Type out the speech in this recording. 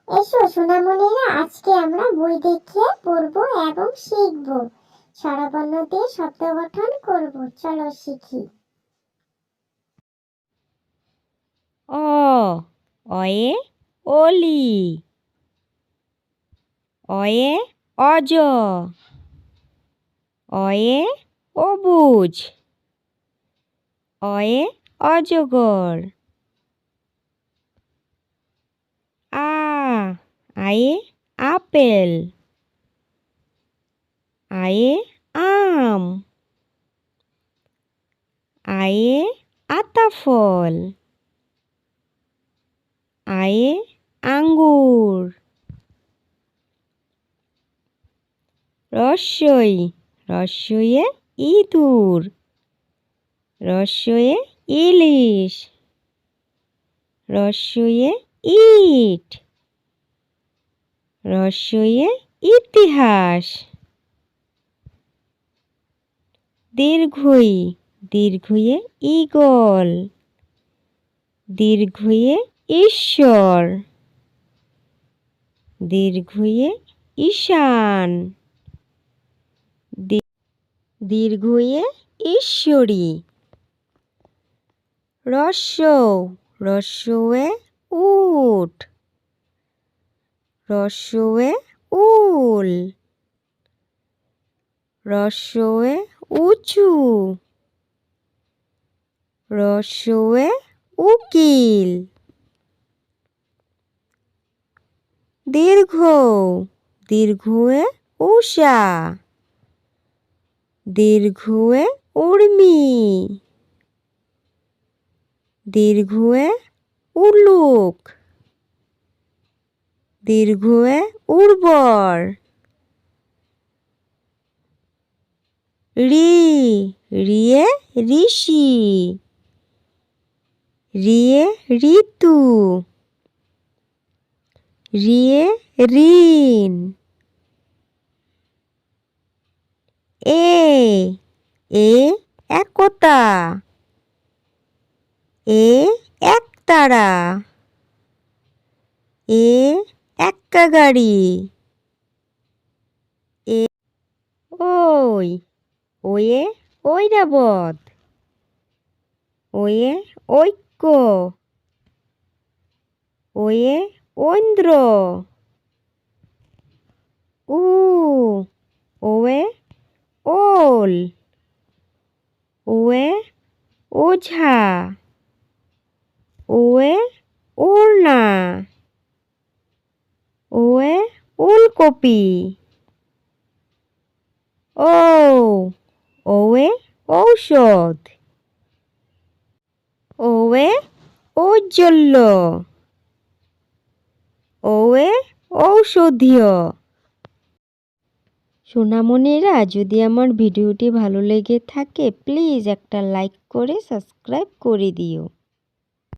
এসো সোনামণিরা, আজকে আমরা বই দেখে পড়বো এবং শিখবো। স্বরবর্ণ দিয়ে শব্দ গঠন করব। চলো শিখি। অ, অয়ে অলি, অয়ে অজ, অয়ে অবুজ, অয়ে অজগর। আ, আয়ে আপেল, আয়ে আম, আয়ে আতা ফল, আয়ে আঙ্গুর। রস্বই, রস্বইয়ে ইঁদুর, রস্বইয়ে ইলিশ, রস্বইয়ে ইট, রস্বইয়ে ইতিহাস। দীর্ঘই, দীর্ঘইয়ে ঈগল, দীর্ঘইয়ে ঈশ্বর, দীর্ঘইয়ে ঈশান, দীর্ঘইয়ে ঈশ্বরী। রস্বৌ, রস্বৌয়ে উট, রস্বৌয়ে উল, রস্বৌয়ে উঁচু, রস্বৌয়ে উকিল। দীর্ঘ, দীর্ঘয়ে উষা, দীর্ঘয়ে উর্মি, দীর্ঘয়ে উলুক, দীর্ঘয়ে উর্বর। রি, রিয়ে ঋষি, রিয়ে ঋতু, রিয়ে ঋণ। এ একতা, একতারা, এক্কা গাড়ি। ওই, ওয়ে ঐরাবত, ওয়ে ঐক্য, ওয়ে ঐন্দ্র। ওয়ে ওল, ওয়ে ওঝা, ওয়ে ওড়না, ওয়ে ওলকপি। ওয়ে ঔষধ, ওয়ে ঔজ্জ্বল্য, ওয়ে ঔষধীয়। সোনামণিরা, যদি আমার ভিডিওটি ভালো লেগে থাকে প্লিজ একটা লাইক করে সাবস্ক্রাইব করে দিও।